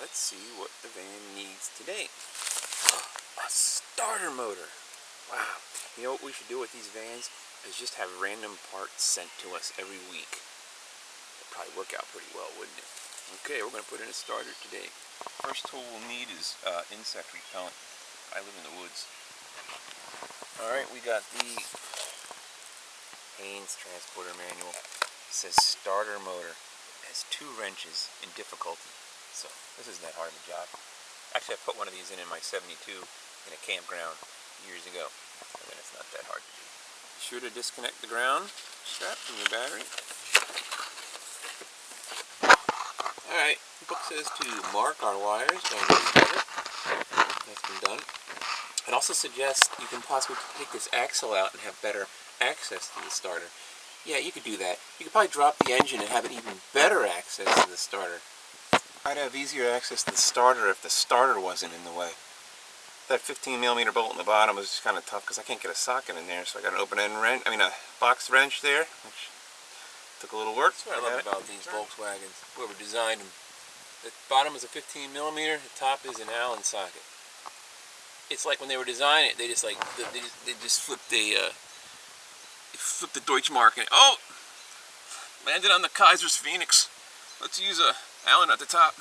let's see what the van needs today. A starter motor. Wow. You know what we should do with these vans is just have random parts sent to us every week. That'd probably work out pretty well, wouldn't it? Okay, we're going to put in a starter today. First tool we'll need is insect repellent. I live in the woods. Alright, we got the Haynes transporter manual. It says starter motor. It has 2 wrenches in difficulty. So this isn't that hard of a job. Actually, I put one of these in my 72 in a campground years ago. And then it's not that hard to do. Be sure to disconnect the ground strap from your battery. Alright, the book says to mark our wires on the starter. That's been done. It also suggests you can possibly take this axle out and have better access to the starter. Yeah, you could do that. You could probably drop the engine and have it even better access to the starter. I'd have easier access to the starter if the starter wasn't in the way. That 15mm bolt in the bottom was just kind of tough because I can't get a socket in there, so I got an open-end wrench, a box wrench there, which took a little work. That's what I love about these Volkswagens. Whoever designed them. The bottom is a 15mm, the top is an Allen socket. It's like when they were designing it, they just flipped the Deutschmark and landed on the Kaiser's Phoenix. Let's use a Allen at the top.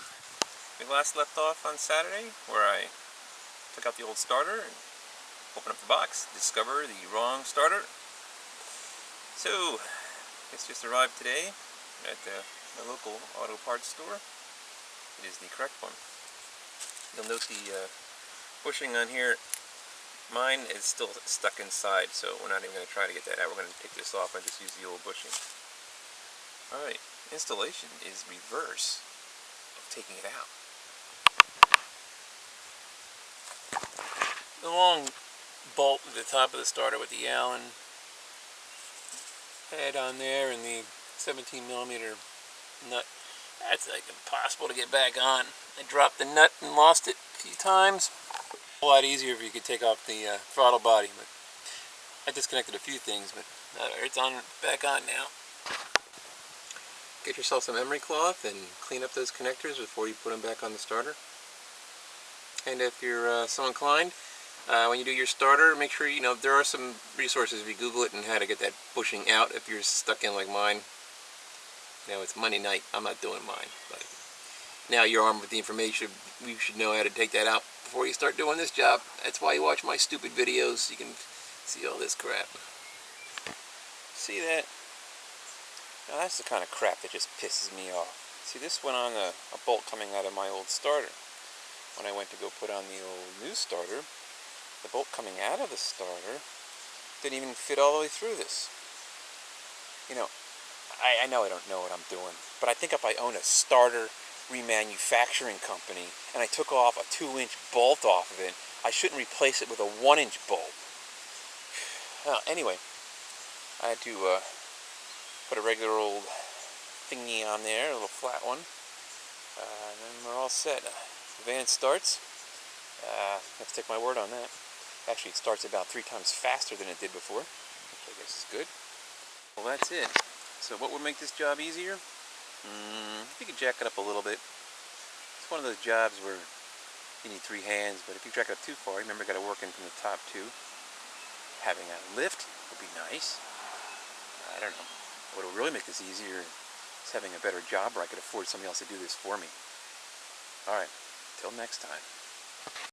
We last left off on Saturday, where I took out the old starter and opened up the box, discover the wrong starter. So it's just arrived today at my local auto parts store. It is the correct one. You'll note the bushing on here. Mine is still stuck inside, so we're not even going to try to get that out. We're going to take this off and just use the old bushing. Alright, installation is reverse of taking it out. The long bolt at the top of the starter with the Allen head on there and the 17mm nut. That's like impossible to get back on. I dropped the nut and lost it a few times. A lot easier if you could take off the throttle body, but I disconnected a few things, but it's back on now. Get yourself some emery cloth and clean up those connectors before you put them back on the starter. And if you're so inclined, when you do your starter, make sure there are some resources if you Google it and how to get that bushing out if you're stuck in like mine. It's Monday night. I'm not doing mine, but now you're armed with the information. You should know how to take that out before you start doing this job. That's why you watch my stupid videos. You can see all this crap. See that? Now that's the kind of crap that just pisses me off. See, this went on a bolt coming out of my old starter. When I went to go put on the old new starter, the bolt coming out of the starter didn't even fit all the way through this. I know I don't know what I'm doing, but I think if I own a starter remanufacturing company and I took off a 2-inch bolt off of it, I shouldn't replace it with a 1-inch bolt. Well, anyway, I had to put a regular old thingy on there, a little flat one, and then we're all set. The van starts. Let's take my word on that. Actually, it starts about 3 times faster than it did before, which I guess is good. Well, that's it. So what would make this job easier? You could jack it up a little bit. It's one of those jobs where you need 3 hands, but if you jack it up too far, remember you got to work in from the top too. Having a lift would be nice. I don't know. What would really make this easier is having a better job where I could afford somebody else to do this for me. Alright, till next time.